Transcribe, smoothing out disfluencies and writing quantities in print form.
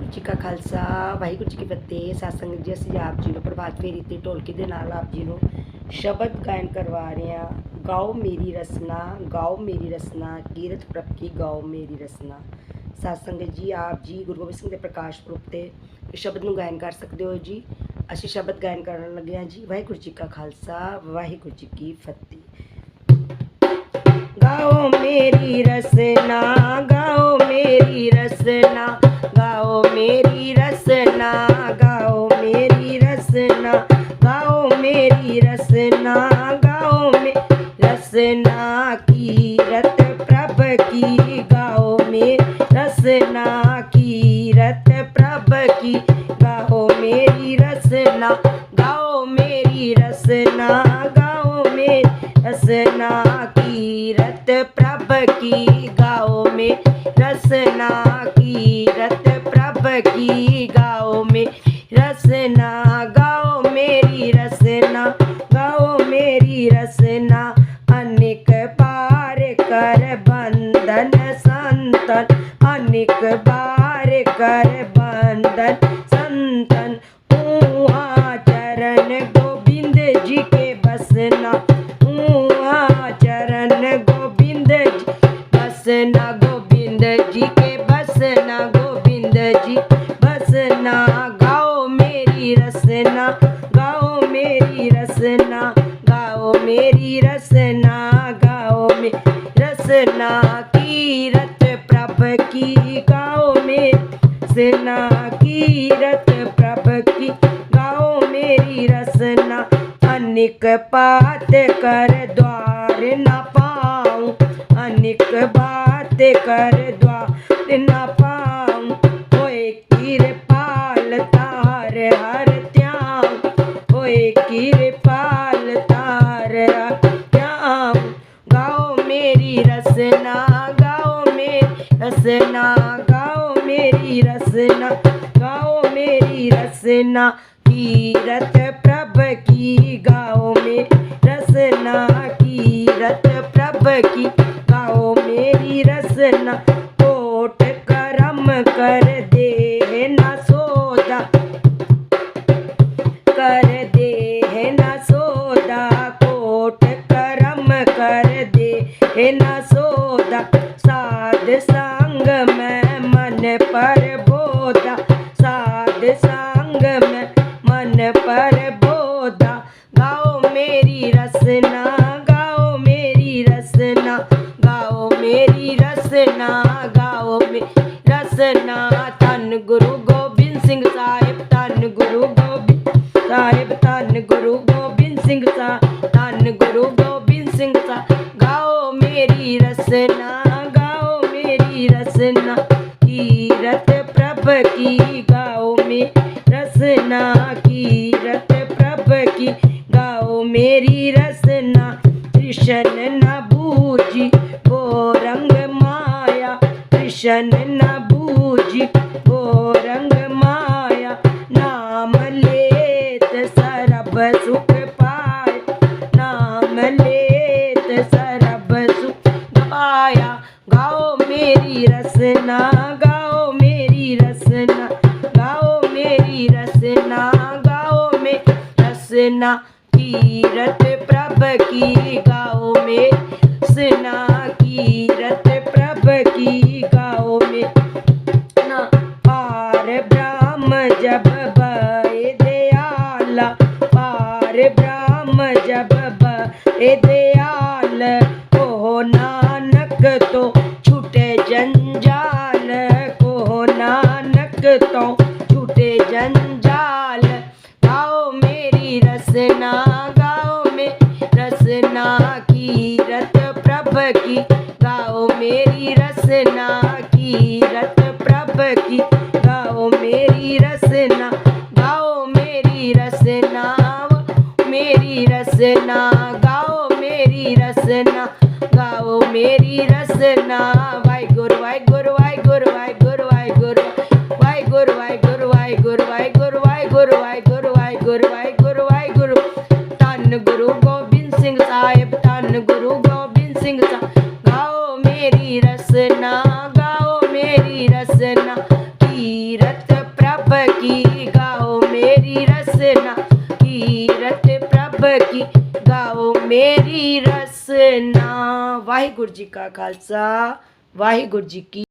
ਵਾਹਿਗੁਰੂ ਜੀ ਕਾ ਖਾਲਸਾ ਵਾਹਿਗੁਰੂ ਜੀ ਕੀ ਫਤਿਹ। ਸਤਸੰਗ ਜੀ, ਅਸੀਂ ਆਪ ਜੀ ਨੂੰ ਪ੍ਰਭਾਤ ਫੇਰੀ ਤੇ ਢੋਲਕੀ ਦੇ ਨਾਲ ਆਪ ਜੀ ਨੂੰ ਸ਼ਬਦ ਗਾਇਨ ਕਰਵਾ ਰਹੇ ਹਾਂ। ਗਾਓ ਮੇਰੀ ਰਸਨਾ ਕੀਰਤ ਪ੍ਰਭ ਕੀ ਗਾਓ ਮੇਰੀ ਰਸਨਾ। ਸਤਸੰਗ ਜੀ, ਆਪ ਜੀ ਗੁਰੂ ਗੋਬਿੰਦ ਸਿੰਘ ਦੇ ਪ੍ਰਕਾਸ਼ ਪੁਰਬ ਤੇ ਇਸ ਸ਼ਬਦ ਨੂੰ ਗਾਇਨ ਕਰ ਸਕਦੇ ਹੋ ਜੀ। ਅਸੀਂ ਸ਼ਬਦ ਗਾਇਨ ਕਰਨ ਲੱਗੇ ਹਾਂ ਜੀ। ਵਾਹਿਗੁਰੂ ਜੀ ਕਾ ਖਾਲਸਾ ਵਾਹਿਗੁਰੂ ਜੀ ਕੀ ਫਤਿਹ। गाओ मेरी रसना, गाओ मेरी रसना, गाओ मेरी रसना, गाओ मेरी रसना, गाओ मेरी रसना, गाओ में रसना कीरत प्रभ की, गाओ में रसना कीरत प्रभ की, गाओ मेरी रसना, गाओ मेरी रसना, गाओ में रसना कीरत प्रभ की, गाओ में रसना कीरत प्रभ की, गाओ में रसना, गाओ मेरी रसना, गाओ मेरी रसना, अनेक बार कर बंधन संतन, अनेक बार कर बंधन संतन, चरण गोविंद जी के बसना, चरण गोविंद जी बसना, गोविंद जी के बसना, गोविंद जी बसना, गाओ मेरी रसना, गाओ मेरी रसना, गाओ मेरी रसना, गाओ में रसना कीरत प्रभ की, गाओ में रसना कीरत प्रभ की, गाओ मेरी रसना, अनेक बात कर द्वार न पाऊं, अनेक बात कर द्वार न पाऊं, होए कृपाल तार हर त्याऊं, होए कृपाल तार हर त्याऊं, गाओ मेरी रसना, गाओ मेरी रसना, गाओ मेरी रसना, गाओ मेरी रसना कीरत प्रभ की, गाओ में रसना कीरत प्रभ की, गाओ मेरी रसना, कोट करम कर दे न सोदा, कर दे न सोदा, कोट करम कर दे न सोदा, साध संग में मन पर बोधा, साध संग में मन पर बोधा, गाओ मेरी रसना, गाओ मेरी रसना, गाओ मेरी रसना, गाओ मेरी रसना, धन गुरु गोबिंद सिंह साहिब, धन गुरु गोबिंद साहिब, धन गुरु गोबिंद सिंह साहिब, धन गुरु गोबिंद सिंह साहिब, गाओ मेरी रसना, गाओ मेरी रसना कीरत प्रभ की, गाओ में रसना कीरत प्रभ की, गाओ मेरी रसना, कृष्ण न बूझी वो रंग माया, कृष्ण न बूझी वो रंग माया, नाम लेत सरब सुख पाया, नाम लेत सरब सुख पाया, गाओ मेरी रसना, गाओ मेरी रसना, गाओ मेरी रसना, गाओ में रसना कीरत प्रभ की, गाओ में रसना कीरत प्रभ की, गाओ में ना पार ब्रह्म जब बे दयाला, पार ब्रह्म जब बे दयाल, को नानक तो छूटे जंजाल, को नानक तो छूटे जंजाल, गाओ मेरी रसना, गाओ में रसना कीरत प्रभ की, गाओ मेरी रसना कीरत प्रभ की, गाओ मेरी रसना, गाओ मेरी रसना, मेरी रसना, गाओ मेरी रसना, गाओ मेरी रसना, वाहिगुरु वाहिगुरु वाहिगुरु वाहिगुरु वाहिगुरु वाहिगुरु वाहिगुरु वाहिगुरु वाहिगुरु वाहिगुरु वाहिगुरु वाहिगुरु वाहिगुरु वाहिगुरु, धन गुरु गोबिंद सिंह साहिब, धन गुरु गोबिंद सिंह साहिब, गाओ मेरी रसना, गाओ मेरी रसना कीरत प्रभ की गाओ मेरी रसना, कीरत प्रभ की गाओ मेरी रसना। वाहिगुरु जी का खालसा, वाहिगुरु जी की